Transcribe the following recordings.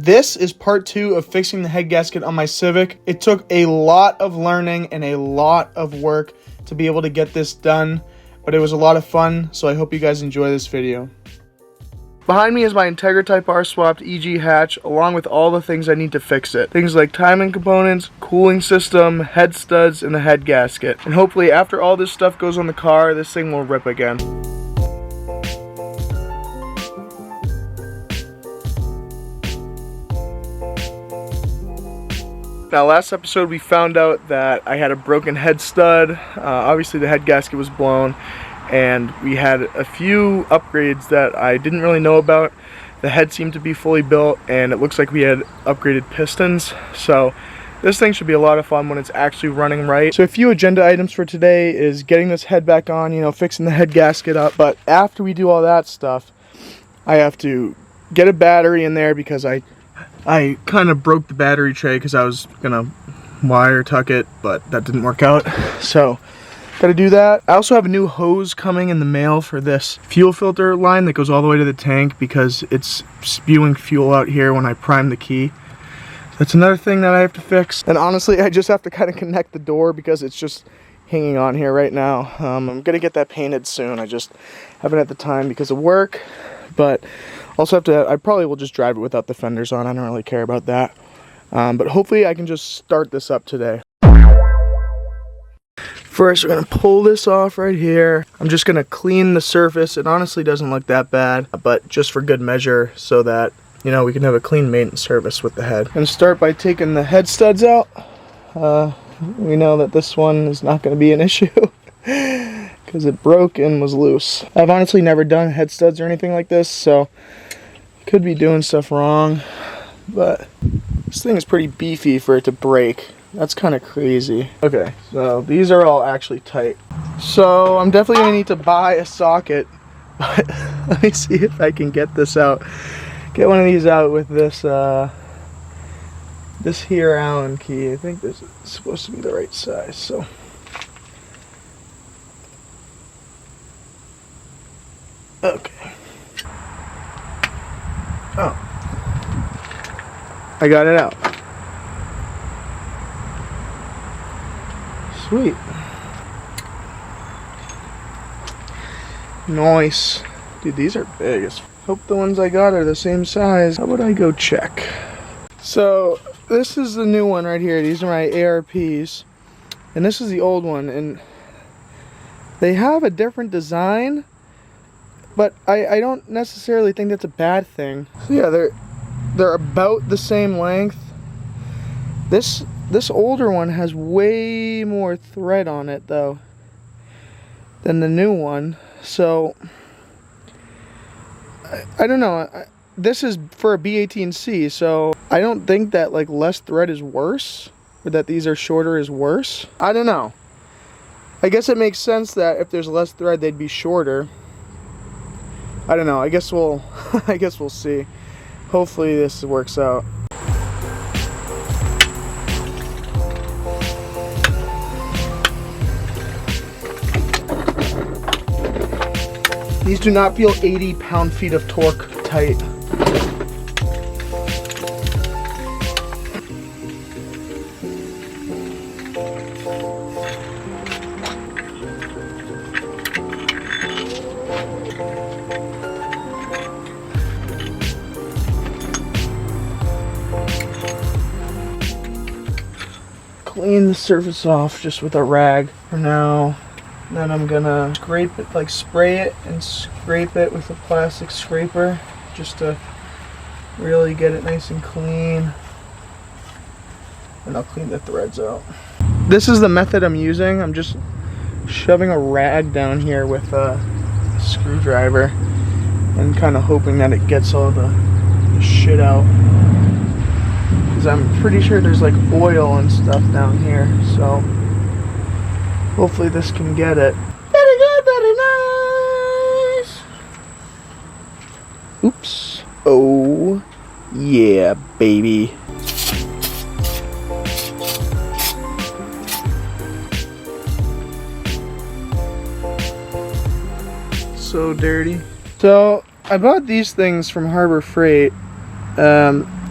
This is part 2 of fixing the head gasket on my Civic. It took a lot of learning and a lot of work to be able to get this done, but it was a lot of fun, so I hope you guys enjoy this video. Behind me is my Integra Type R swapped EG hatch, along with all the things I need to fix it. Things like timing components, cooling system, head studs, and the head gasket. And hopefully after all this stuff goes on the car, this thing will rip again. Now last episode we found out that I had a broken head stud. Obviously the head gasket was blown, and we had a few upgrades that I didn't really know about. The head seemed to be fully built, and it looks like we had upgraded pistons. So this thing should be a lot of fun when it's actually running right. So a few agenda items for today is getting this head back on, you know, fixing the head gasket up. But after we do all that stuff, I have to get a battery in there because I kind of broke the battery tray because I was gonna wire tuck it, but that didn't work out. So gotta do that. I also have a new hose coming in the mail for this fuel filter line that goes all the way to the tank because it's spewing fuel out here when I prime the key. That's another thing that I have to fix. And honestly, I just have to kind of connect the door because it's just hanging on here right now. I'm gonna get that painted soon. I just haven't had the time because of work, but also have to, I probably will just drive it without the fenders on. I don't really care about that. But hopefully I can just start this up today. First, we're gonna pull this off right here. I'm just gonna clean the surface. It honestly doesn't look that bad, but just for good measure so that, you know, we can have a clean maintenance service with the head. I'm gonna start by taking the head studs out. We know that this one is not gonna be an issue because it broke and was loose. I've honestly never done head studs or anything like this, so could be doing stuff wrong, but this thing is pretty beefy for it to break. That's kind of crazy. Okay, so these are all actually tight. So I'm definitely gonna need to buy a socket, but let me see if I can get this out. Get one of these out with this this here Allen key. I think this is supposed to be the right size, so. Okay. Oh. I got it out. Sweet. Nice. Dude, these are big. Hope the ones I got are the same size. How would I go check? So, this is the new one right here. These are my ARPs. And this is the old one. And they have a different design, but I don't necessarily think that's a bad thing. So yeah, they're about the same length. This older one has way more thread on it though than the new one. So I don't know. This is for a B18C, so I don't think that like less thread is worse, or that these are shorter is worse. I don't know. I guess it makes sense that if there's less thread, they'd be shorter. I don't know. I guess we'll see. Hopefully this works out. These do not feel 80 pound-feet of torque tight. Clean the surface off just with a rag for now. Then I'm gonna scrape it, like spray it and scrape it with a plastic scraper just to really get it nice and clean. And I'll clean the threads out. This is the method I'm using. I'm just shoving a rag down here with a screwdriver and kind of hoping that it gets all the shit out. Because I'm pretty sure there's like oil and stuff down here, so hopefully this can get it. Very good, very nice. Oops. Oh, yeah, baby. So dirty. So I bought these things from Harbor Freight.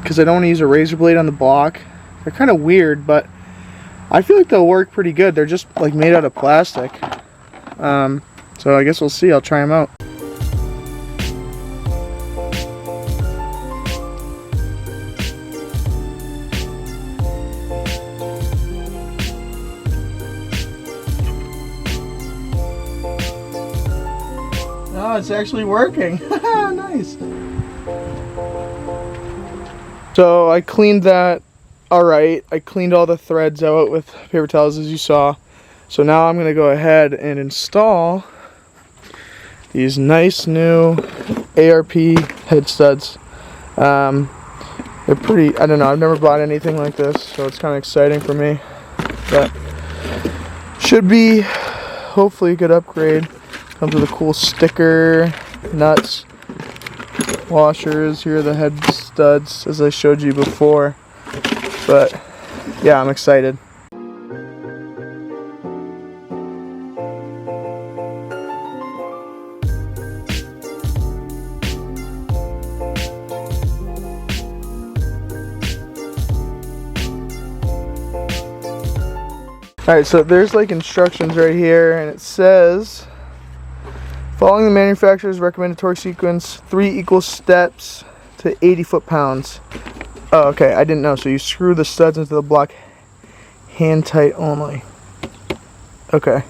because I don't want to use a razor blade on the block. They're kind of weird, but I feel like they'll work pretty good. They're just like made out of plastic. So I guess we'll see. I'll try them out. Oh, it's actually working. Nice. So I cleaned that alright. I cleaned all the threads out with paper towels, as you saw. So now I'm going to go ahead and install these nice new ARP head studs. They're pretty, I don't know, I've never bought anything like this, so it's kind of exciting for me. But should be hopefully a good upgrade. Comes with a cool sticker, nuts, washers. Here are the head studs, as I showed you before. But yeah, I'm excited. Alright, so there's like instructions right here, and it says, following the manufacturer's recommended torque sequence, 3 equal steps to 80 foot-pounds. Oh, okay, I didn't know. So you screw the studs into the block hand tight only. Okay.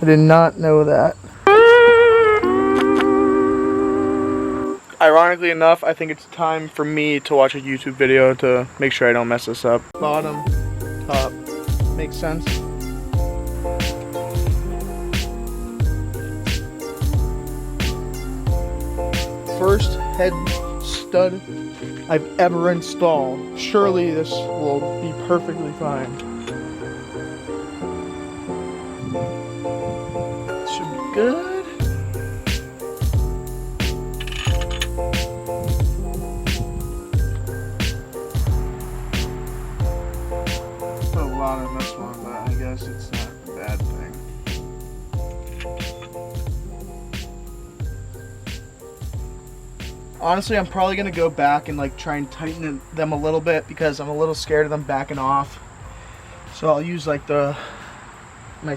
I did not know that. Ironically enough, I think it's time for me to watch a YouTube video to make sure I don't mess this up. Bottom, top. Makes sense. First head stud I've ever installed. Surely this will be perfectly fine. Should be good. Put a lot on this one, but I guess it's not a bad thing. Honestly, I'm probably going to go back and like try and tighten them a little bit because I'm a little scared of them backing off. So I'll use like my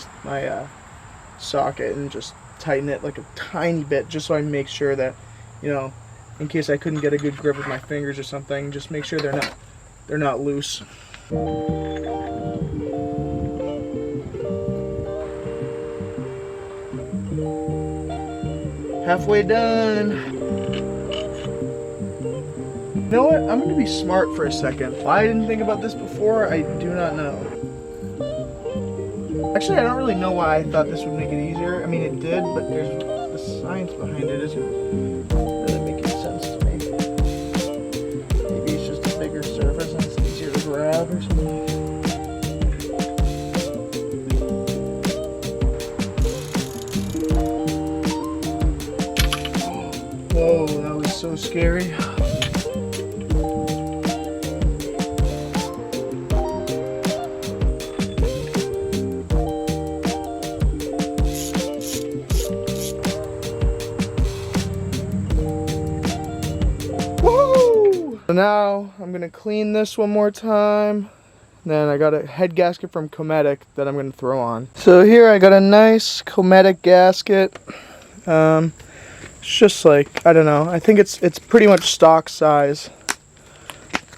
socket and just tighten it like a tiny bit just so I make sure that, you know, in case I couldn't get a good grip with my fingers or something, just make sure they're not loose. Halfway done. You know what? I'm going to be smart for a second. Why I didn't think about this before, I do not know. Actually, I don't really know why I thought this would make it easier. I mean, it did, but there's the science behind it isn't really making sense to me. Maybe it's just a bigger surface and it's easier to grab or something. Whoa, that was so scary. So now I'm going to clean this one more time. Then I got a head gasket from Civic that I'm going to throw on. So here I got a nice Civic gasket. It's just like, I don't know, I think it's pretty much stock size.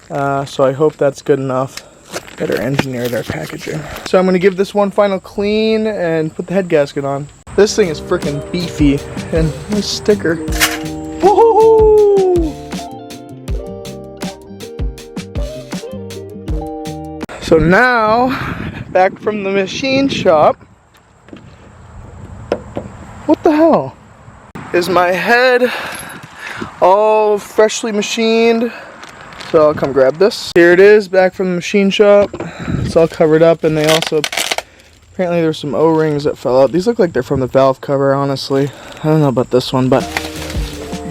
So I hope that's good enough. Better engineer their packaging. So I'm going to give this one final clean and put the head gasket on. This thing is freaking beefy, and nice sticker. Woohoo! So now, back from the machine shop. What the hell? Is my head all freshly machined. So I'll come grab this. Here it is, back from the machine shop. It's all covered up, and they also, apparently there's some O-rings that fell out. These look like they're from the valve cover, honestly. I don't know about this one, but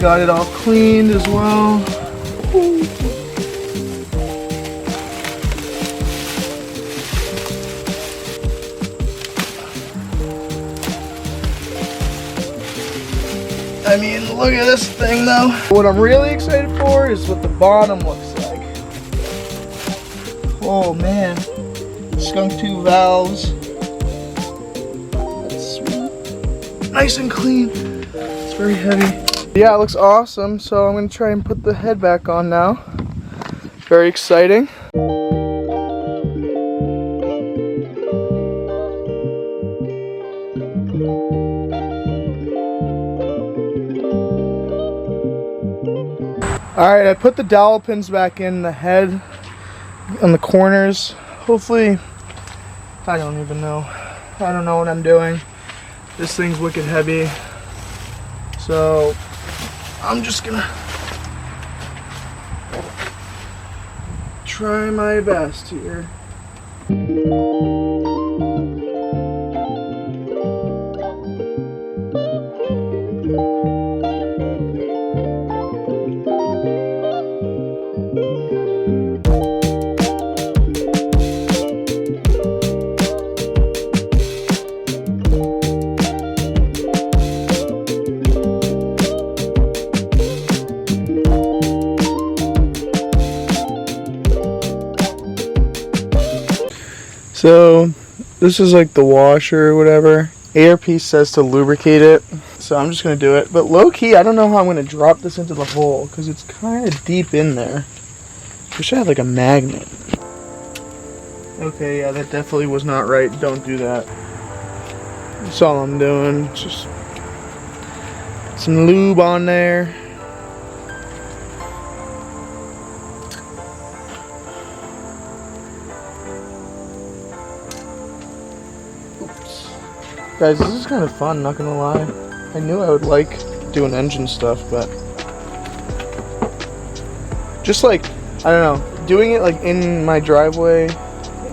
got it all cleaned as well. Ooh. I mean, look at this thing though. What I'm really excited for is what the bottom looks like. Oh man, skunk tube valves. That's sweet. Nice and clean. It's very heavy. Yeah, it looks awesome. So I'm gonna try and put the head back on now. Very exciting. Alright, I put the dowel pins back in the head on the corners. Hopefully, I don't even know. I don't know what I'm doing. This thing's wicked heavy. So, I'm just gonna try my best here. So this is like the washer or whatever. ARP says to lubricate it, so I'm just gonna do it. But low key, I don't know how I'm gonna drop this into the hole because it's kind of deep in there. Wish I had like a magnet. Okay, yeah, that definitely was not right. Don't do that. That's all I'm doing. Just some lube on there. Guys, this is kind of fun, not gonna lie. I knew I would like doing engine stuff, but just like, I don't know, doing it like in my driveway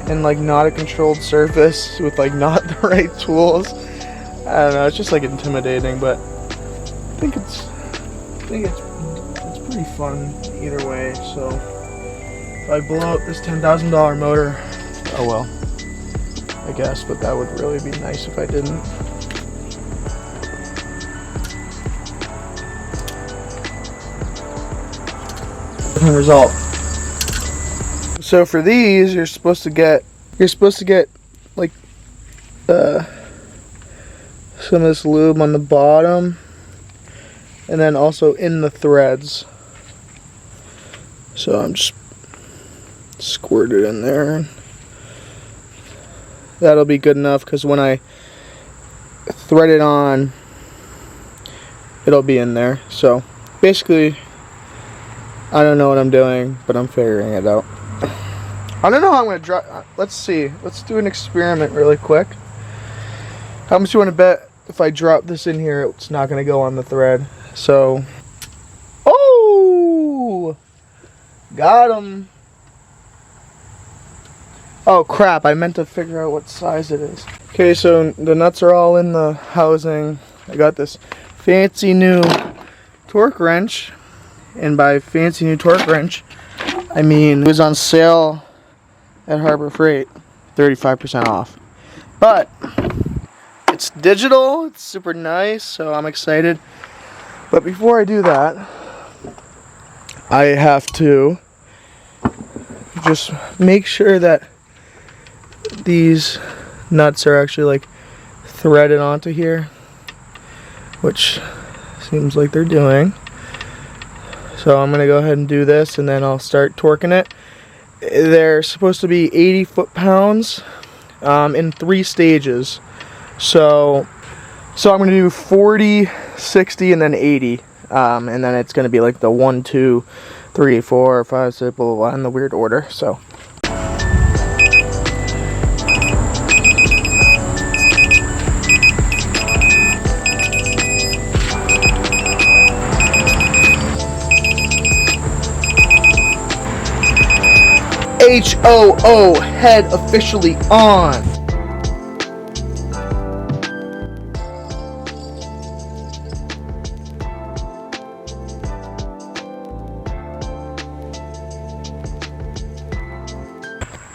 and like not a controlled surface with like not the right tools. I don't know, it's just like intimidating, but I think it's pretty fun either way. So if I blow up this $10,000 motor, oh well. I guess, but that would really be nice if I didn't. Different result. So for these, you're supposed to get like some of this lube on the bottom, and then also in the threads. So I'm just squirt it in there. That'll be good enough because when I thread it on, it'll be in there. So basically, I don't know what I'm doing, but I'm figuring it out. I don't know how I'm going to drop. Let's see. Let's do an experiment really quick. How much do you want to bet if I drop this in here, it's not going to go on the thread? So, oh, got him. Oh crap, I meant to figure out what size it is. Okay, so the nuts are all in the housing. I got this fancy new torque wrench. And by fancy new torque wrench, I mean it was on sale at Harbor Freight, 35% off. But it's digital, it's super nice, so I'm excited. But before I do that, I have to just make sure that these nuts are actually like threaded onto here, which seems like they're doing. So I'm gonna go ahead and do this, and then I'll start torquing it. They're supposed to be 80 foot-pounds in 3 stages. So I'm gonna do 40, 60, and then 80, and then it's gonna be like the 1, 2, 3, 4, 5, 6, blah, blah, blah, in the weird order. So. HOO, head officially on.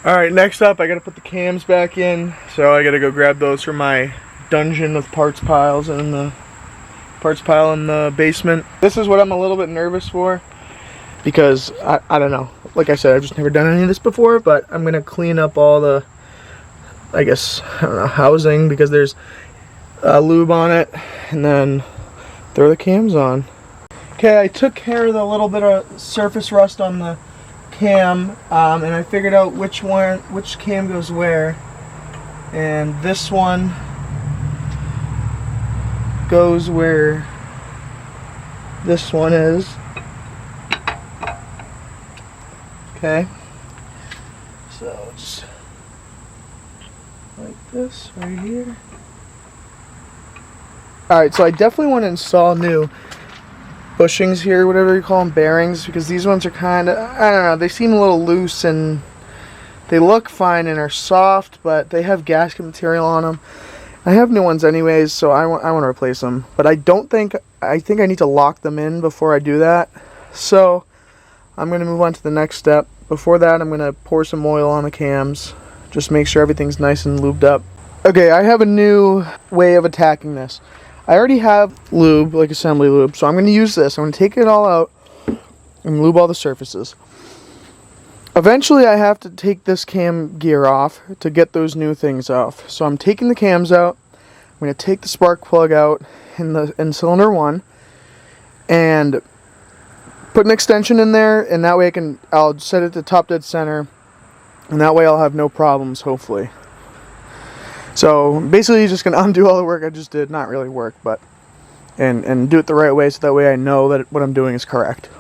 Alright, next up I gotta put the cams back in, so I gotta go grab those from my dungeon with parts piles and the parts pile in the basement. This is what I'm a little bit nervous for. because I don't know. Like I said, I've just never done any of this before, but I'm gonna clean up all the, I guess, I don't know, housing, because there's lube on it, and then throw the cams on. Okay, I took care of the little bit of surface rust on the cam, and I figured out which cam goes where, and this one goes where this one is. Okay, so just like this right here. Alright, so I definitely want to install new bushings here, whatever you call them, bearings, because these ones are kind of, I don't know, they seem a little loose and they look fine and are soft, but they have gasket material on them. I have new ones anyways, so I want to replace them, but I think I need to lock them in before I do that. So I'm going to move on to the next step. Before that, I'm going to pour some oil on the cams, just make sure everything's nice and lubed up. Okay, I have a new way of attacking this. I already have lube, like assembly lube, so I'm going to use this. I'm going to take it all out and lube all the surfaces. Eventually, I have to take this cam gear off to get those new things off. So I'm taking the cams out. I'm going to take the spark plug out in cylinder 1 and put an extension in there, and that way I'll set it to top dead center, and that way I'll have no problems, hopefully. So basically, you're just going to undo all the work I just did. Not really work, but and do it the right way, so that way I know that what I'm doing is correct.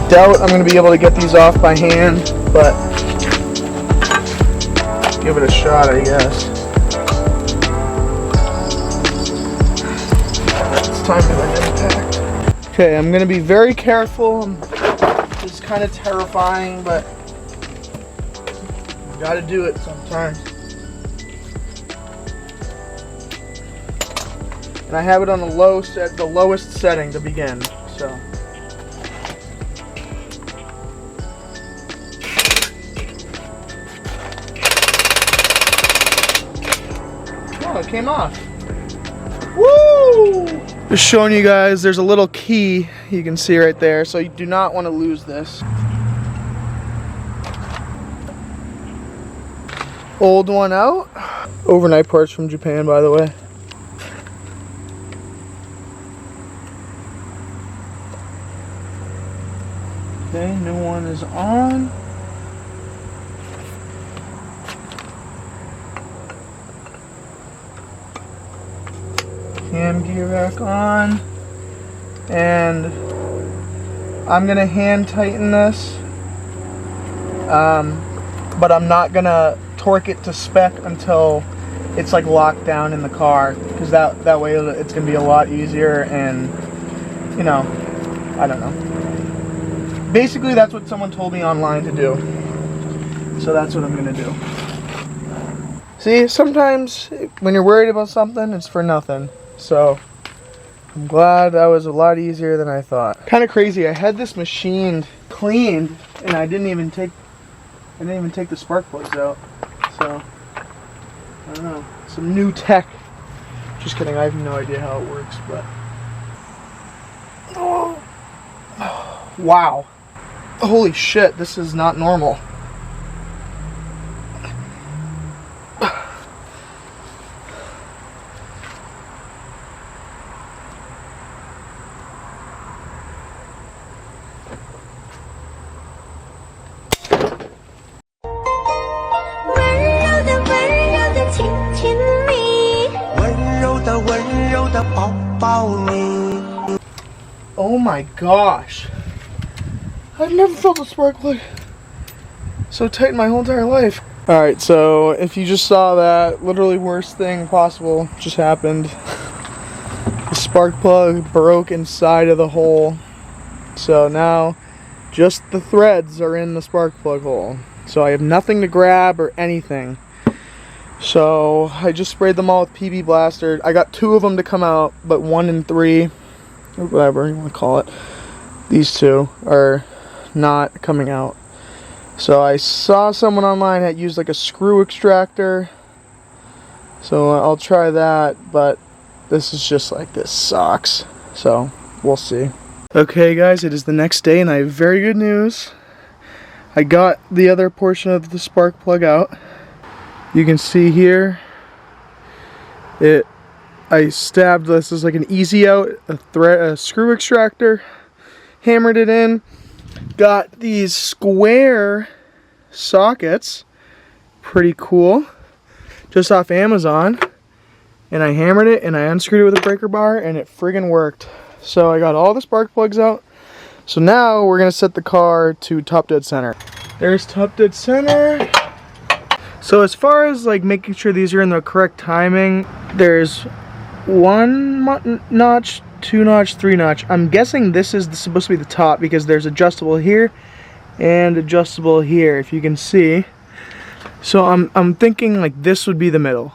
Doubt I'm going to be able to get these off by hand, but give it a shot, I guess. It's time for the impact. Okay, I'm going to be very careful. It's kind of terrifying, but you got to do it sometimes. And I have it on the lowest setting to begin, so. It came off. Woo! Just showing you guys, there's a little key you can see right there, so you do not want to lose this. Old one out. Overnight parts from Japan, by the way. Okay, new one is on. Cam gear back on, and I'm gonna hand tighten this, but I'm not gonna torque it to spec until it's like locked down in the car, because that way it's gonna be a lot easier, and you know, I don't know. Basically, that's what someone told me online to do, so that's what I'm gonna do. See, sometimes when you're worried about something, it's for nothing. So I'm glad that was a lot easier than I thought. Kind of crazy. I had this machine cleaned and I didn't even take the spark plugs out. So I don't know. Some new tech. Just kidding. I have no idea how it works, but oh, wow. Holy shit, this is not normal. Oh my gosh. I've never felt a spark plug so tight in my whole entire life. Alright, so if you just saw that, literally worst thing possible just happened. The spark plug broke inside of the hole. So now just the threads are in the spark plug hole. So I have nothing to grab or anything. So I just sprayed them all with PB Blaster. I got 2 of them to come out, but 1 and 3, or whatever you want to call it, these 2 are not coming out. So I saw someone online that used like a screw extractor. So I'll try that, but this is just like, this sucks. So we'll see. Okay guys, it is the next day and I have very good news. I got the other portion of the spark plug out. You can see here, I stabbed this as like an easy out, a screw extractor, hammered it in, got these square sockets, pretty cool, just off Amazon, and I hammered it and I unscrewed it with a breaker bar and it friggin' worked. So I got all the spark plugs out. So now we're gonna set the car to top dead center. There's top dead center. So as far as like making sure these are in the correct timing, there's 1 notch, 2 notch, 3 notch. I'm guessing this is supposed to be the top because there's adjustable here and adjustable here, if you can see. So I'm thinking like this would be the middle.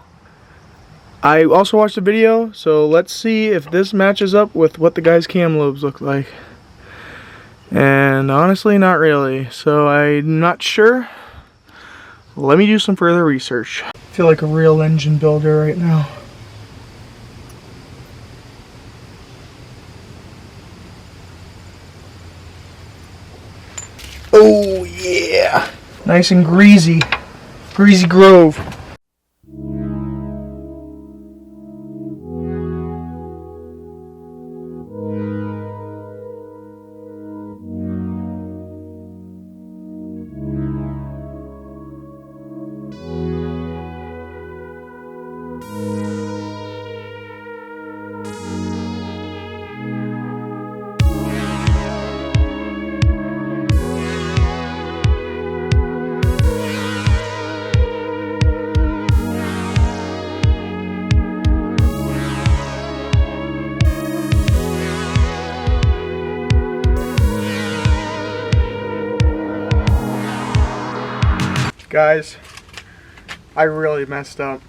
I also watched a video, so let's see if this matches up with what the guy's cam lobes look like. And honestly, not really. So I'm not sure. Let me do some further research. I feel like a real engine builder right now. Oh yeah! Nice and greasy. Greasy Grove. Guys, I really messed up.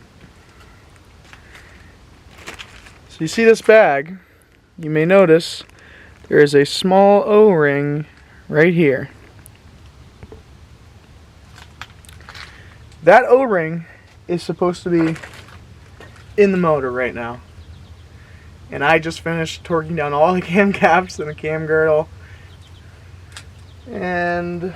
So you see this bag, you may notice there is a small O-ring right here. That O-ring is supposed to be in the motor right now. And I just finished torquing down all the cam caps and the cam girdle. And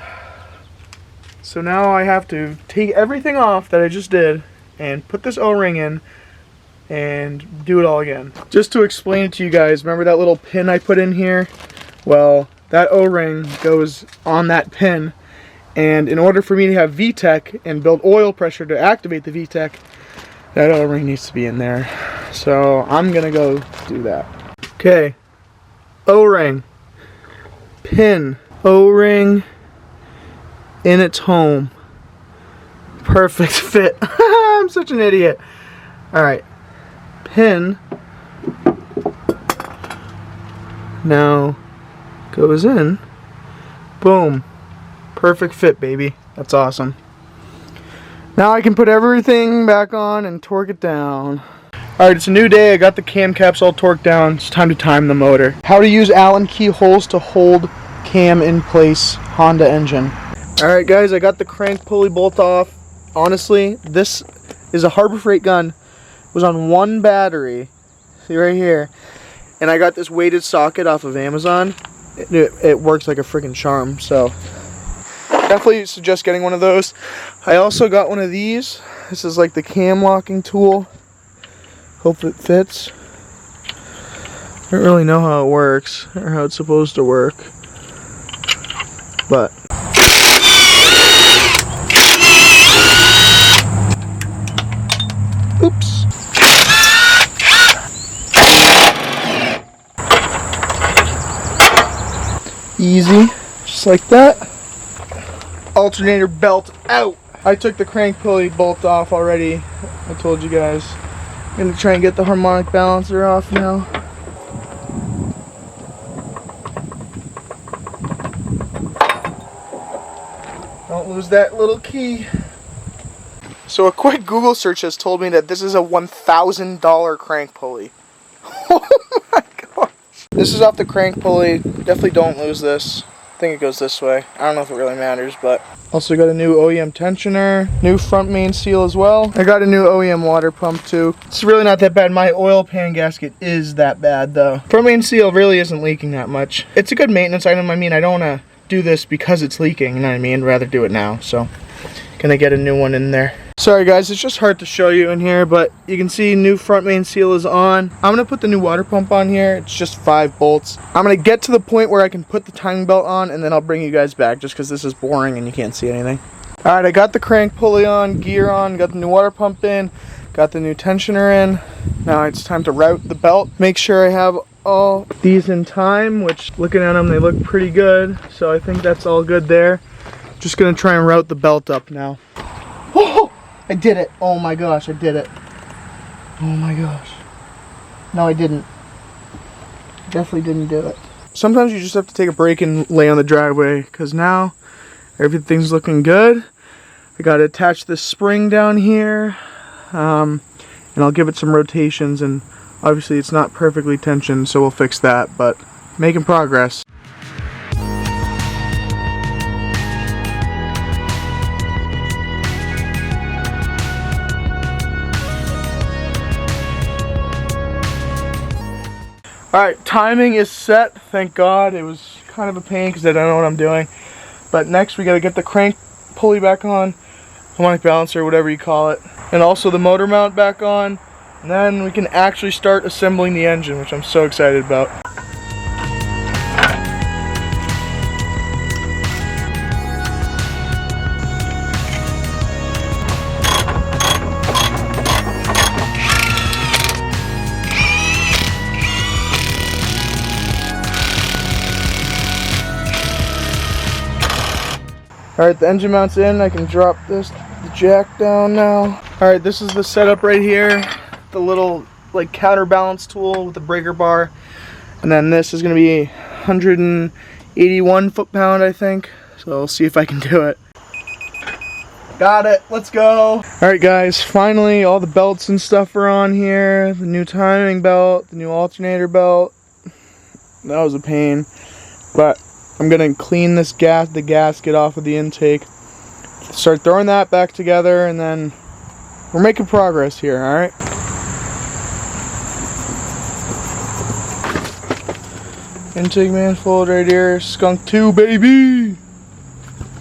so now I have to take everything off that I just did and put this O-ring in and do it all again. Just to explain it to you guys, remember that little pin I put in here? Well, that O-ring goes on that pin, and in order for me to have VTEC and build oil pressure to activate the VTEC, that O-ring needs to be in there. So I'm gonna go do that. Okay, O-ring, pin, O-ring, in its home. Perfect fit. I'm such an idiot. Alright. Pin now goes in. Boom. Perfect fit, baby. That's awesome. Now I can put everything back on and torque it down. Alright, it's a new day. I got the cam caps all torqued down. It's time to time the motor. How to use Allen key holes to hold cam in place. Honda engine. Alright guys, I got the crank pulley bolt off. Honestly, this is a Harbor Freight gun. It was on 1 battery. See right here. And I got this weighted socket off of Amazon. It works like a freaking charm. So definitely suggest getting one of those. I also got one of these. This is like the cam locking tool. Hope it fits. I don't really know how it works or how it's supposed to work. But oops. Easy, just like that. Alternator belt out. I took the crank pulley bolt off already. I told you guys. I'm gonna try and get the harmonic balancer off now. Don't lose goes that little key. So a quick Google search has told me that this is a $1,000 crank pulley. Oh my gosh. This is off the crank pulley. Definitely don't lose this. I think it goes this way. I don't know if it really matters, but... Also got a new OEM tensioner, new front main seal as well. I got a new OEM water pump too. It's really not that bad. My oil pan gasket is that bad though. Front main seal really isn't leaking that much. It's a good maintenance item. I mean, I don't want to do this because it's leaking, you know what I mean? I'd rather do it now, so gonna get a new one in there. Sorry guys, it's just hard to show you in here, but you can see new front main seal is on. I'm gonna put the new water pump on here. It's just 5 bolts. I'm gonna get to the point where I can put the timing belt on, and then I'll bring you guys back just because this is boring and you can't see anything. Alright, I got the crank pulley on, gear on, got the new water pump in, got the new tensioner in. Now it's time to route the belt. Make sure I have all these in time, which looking at them, they look pretty good. So I think that's all good there. Just gonna try and route the belt up now. Oh! I did it. Oh my gosh, I did it. Oh my gosh. No, I didn't. Definitely didn't do it. Sometimes you just have to take a break and lay on the driveway, because now everything's looking good. I got to attach this spring down here, and I'll give it some rotations, and obviously it's not perfectly tensioned, so we'll fix that, but making progress. Alright, timing is set, thank God. It was kind of a pain because I don't know what I'm doing. But next we got to get the crank pulley back on, harmonic balancer, whatever you call it. And also the motor mount back on. And then we can actually start assembling the engine, which I'm so excited about. Alright, the engine mount's in. I can drop the jack down now. Alright, this is the setup right here. The little like counterbalance tool with the breaker bar. And then this is going to be 181 foot-pound, I think. So we'll see if I can do it. Got it. Let's go. Alright guys, finally all the belts and stuff are on here. The new timing belt, the new alternator belt. That was a pain. But I'm gonna clean the gasket off of the intake, start throwing that back together, and then we're making progress here, alright? Intake manifold right here, skunk 2, baby!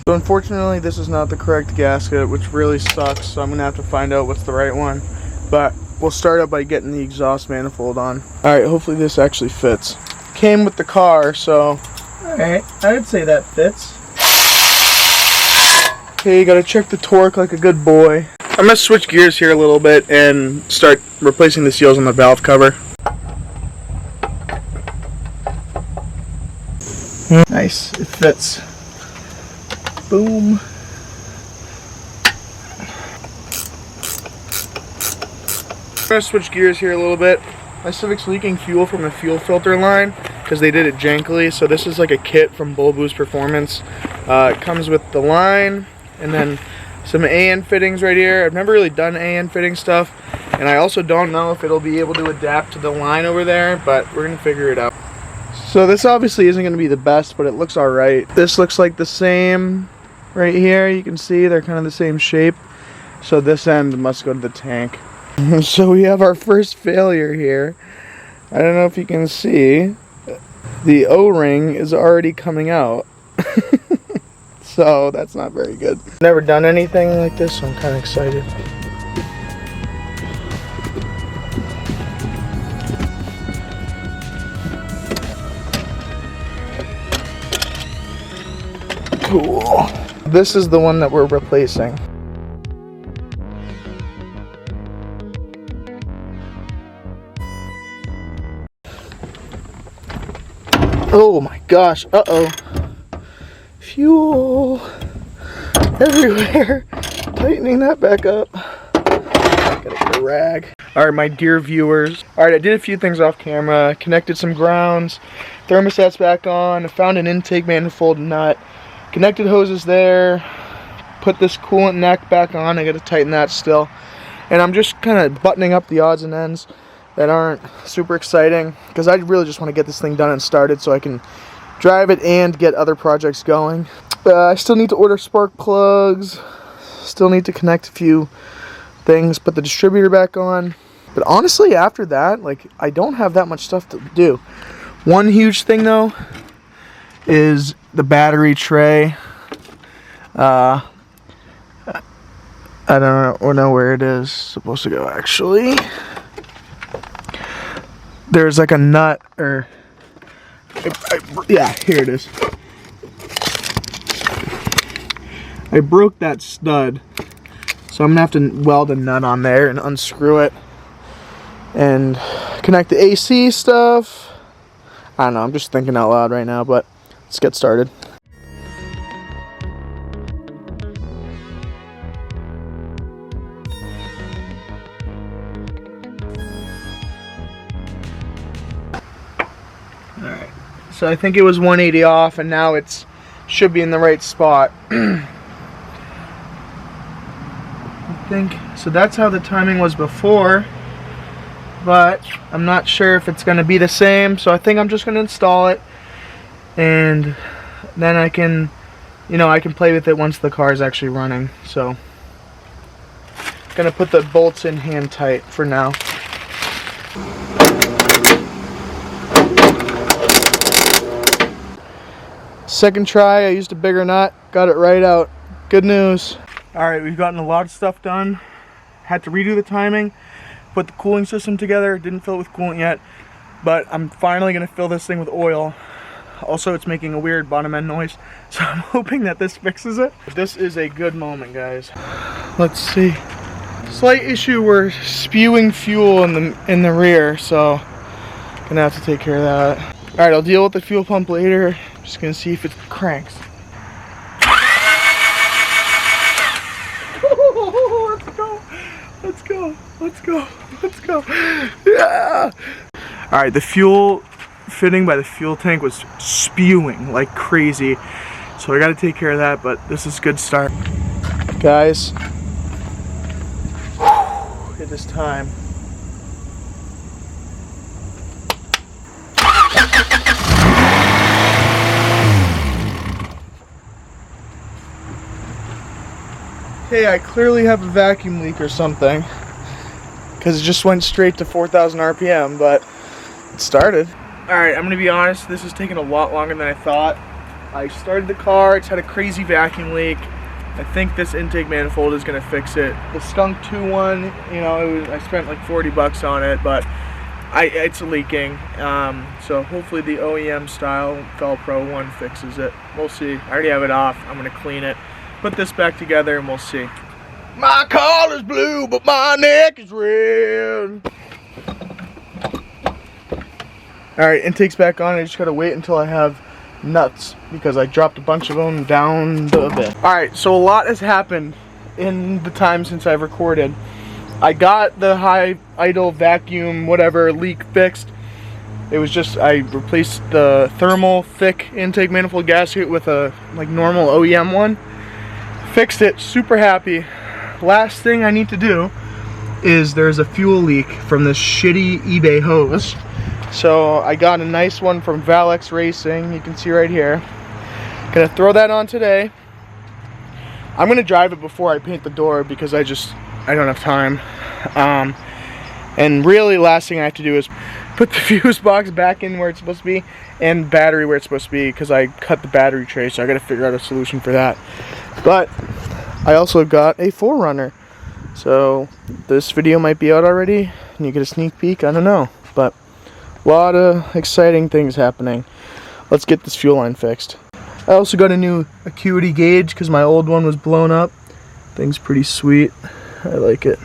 So unfortunately this is not the correct gasket, which really sucks, so I'm gonna have to find out what's the right one. But we'll start out by getting the exhaust manifold on. Alright, hopefully this actually fits. Came with the car, so... Alright, I'd say that fits. Okay, you gotta check the torque like a good boy. I'm gonna switch gears here a little bit and start replacing the seals on the valve cover. Nice, it fits. Boom. I'm gonna switch gears here a little bit. My Civic's leaking fuel from the fuel filter line because they did it jankily, so this is like a kit from Bull Boost Performance. It comes with the line and then some AN fittings right here. I've never really done AN fitting stuff, and I also don't know if it'll be able to adapt to the line over there, but we're gonna figure it out. So this obviously isn't gonna be the best, but it looks alright. This looks like the same right here. You can see they're kind of the same shape, so this end must go to the tank. So we have our first failure here. I don't know if you can see, the O-ring is already coming out. So that's not very good. Never done anything like this, so I'm kind of excited. Cool. This is the one that we're replacing. Oh my gosh, uh-oh. Fuel everywhere. Tightening that back up. Gotta get a rag. Alright, my dear viewers. Alright, I did a few things off camera. Connected some grounds. Thermostat's back on. I found an intake manifold nut. Connected hoses there. put this coolant neck back on. I gotta tighten that still. And I'm just kind of buttoning up the odds and ends that aren't super exciting, because I really just want to get this thing done and started so I can drive it and get other projects going. I still need to order spark plugs, still need to connect a few things, put the distributor back on. But honestly, after that, like, I don't have that much stuff to do. One huge thing though is the battery tray. I don't know where it is supposed to go actually. There's like a nut, or yeah, here it is. I broke that stud, so I'm gonna have to weld a nut on there and unscrew it and connect the AC stuff. I don't know, I'm just thinking out loud right now, but let's get started. Alright, so I think it was 180 off, and now it's should be in the right spot. I think so. That's how the timing was before, but I'm not sure if it's going to be the same, so I think I'm just going to install it, and then I can, you know, I can play with it once the car is actually running. So I'm going to put the bolts in hand tight for now. Second try, I used a bigger nut, got it right out. Good news. Alright, we've gotten a lot of stuff done. Had to redo the timing, put the cooling system together, didn't fill it with coolant yet, but I'm finally going to fill this thing with oil. Also, it's making a weird bottom end noise, so I'm hoping that this fixes it. This is a good moment, guys. Let's see. Slight issue, we're spewing fuel in the rear, so I'm gonna have to take care of that. Alright, I'll deal with the fuel pump later. Just gonna see if it cranks. Let's go. Let's go. Let's go. Yeah. Alright, the fuel fitting by the fuel tank was spewing like crazy, so I gotta take care of that, but this is a good start. Guys, it is time. Okay, I clearly have a vacuum leak or something, because it just went straight to 4,000 RPM, but it started. Alright, I'm going to be honest, this has taken a lot longer than I thought. I started the car, it's had a crazy vacuum leak. I think this intake manifold is going to fix it. The Skunk 2 one, you know, I spent like 40 bucks on it, but it's leaking. So hopefully the OEM style Velcro one fixes it. We'll see. I already have it off. I'm going to clean it, put this back together, and we'll see. My collar's blue, but my neck is red. Alright, intake's back on. I just gotta wait until I have nuts, because I dropped a bunch of them down the bit. Alright, so a lot has happened in the time since I've recorded. I got the high idle vacuum whatever leak fixed. It was just, I replaced the thermal thick intake manifold gasket with a like normal OEM one. Fixed it, super happy. Last thing I need to do is there's a fuel leak from this shitty eBay hose. So I got a nice one from Valex Racing, you can see right here. Gonna throw that on today. I'm gonna drive it before I paint the door, because I don't have time. And really last thing I have to do is put the fuse box back in where it's supposed to be, and battery where it's supposed to be, because I cut the battery tray, so I gotta figure out a solution for that. But I also got a 4Runner, so this video might be out already and you get a sneak peek, I don't know, but a lot of exciting things happening. Let's get this fuel line fixed. I also got a new acuity gauge because my old one was blown up. Thing's pretty sweet, I like it.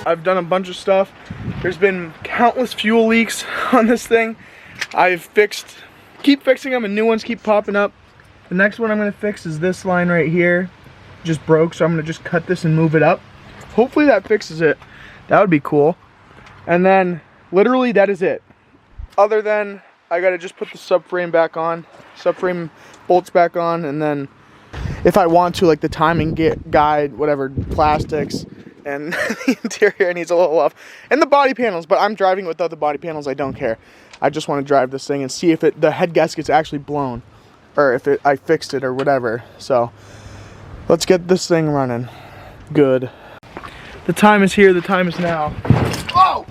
I've done a bunch of stuff. There's been countless fuel leaks on this thing. Keep fixing them, and new ones keep popping up. The next one I'm gonna fix is this line right here. Just broke, so I'm gonna just cut this and move it up. hopefully that fixes it. That would be cool. And then literally that is it. Other than I gotta just put the subframe back on, subframe bolts back on, and then if I want to, like the timing guide, whatever, plastics, and the interior needs a little love, and the body panels. But I'm driving without the body panels. I don't care. I just want to drive this thing and see if the head gasket's actually blown, or if I fixed it or whatever. So let's get this thing running. Good. The time is here. The time is now. Oh!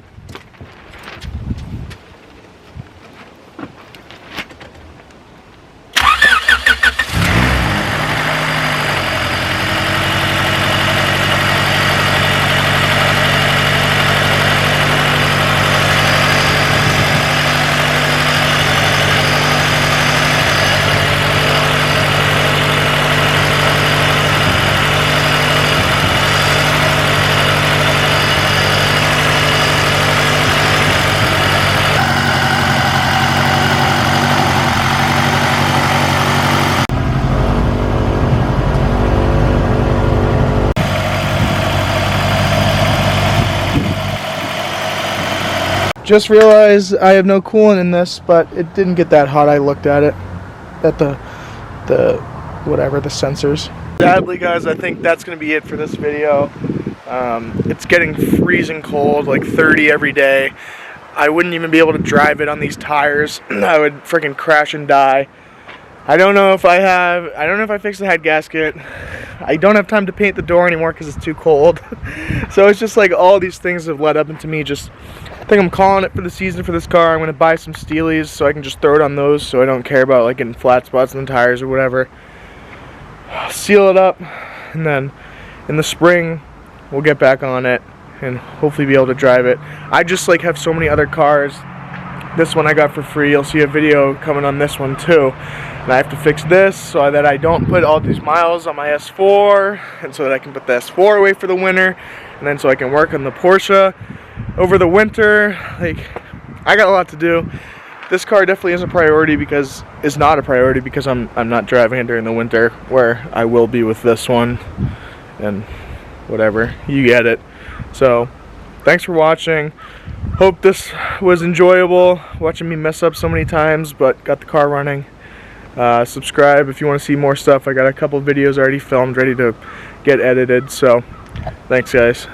Just realized I have no coolant in this, but it didn't get that hot. I looked at it, at the sensors. Sadly, guys, I think that's gonna be it for this video. It's getting freezing cold, like 30 every day. I wouldn't even be able to drive it on these tires. I would freaking crash and die. I don't know if I fixed the head gasket. I don't have time to paint the door anymore because it's too cold. So it's just like all these things have led up into me just, I think I'm calling it for the season for this car. I'm going to buy some Steelies so I can just throw it on those so I don't care about like getting flat spots in the tires or whatever. Seal it up, and then in the spring we'll get back on it and hopefully be able to drive it. I just like have so many other cars. This one I got for free. You'll see a video coming on this one too. And I have to fix this so that I don't put all these miles on my S4, and so that I can put the S4 away for the winter, and then so I can work on the Porsche over the winter. Like, I got a lot to do. This car definitely is a priority because it's not a priority because I'm not driving it during the winter, where I will be with this one and whatever. You get it. So thanks for watching. Hope this was enjoyable, watching me mess up so many times, but got the car running. Subscribe if you want to see more stuff. I got a couple videos already filmed, ready to get edited. So thanks, guys.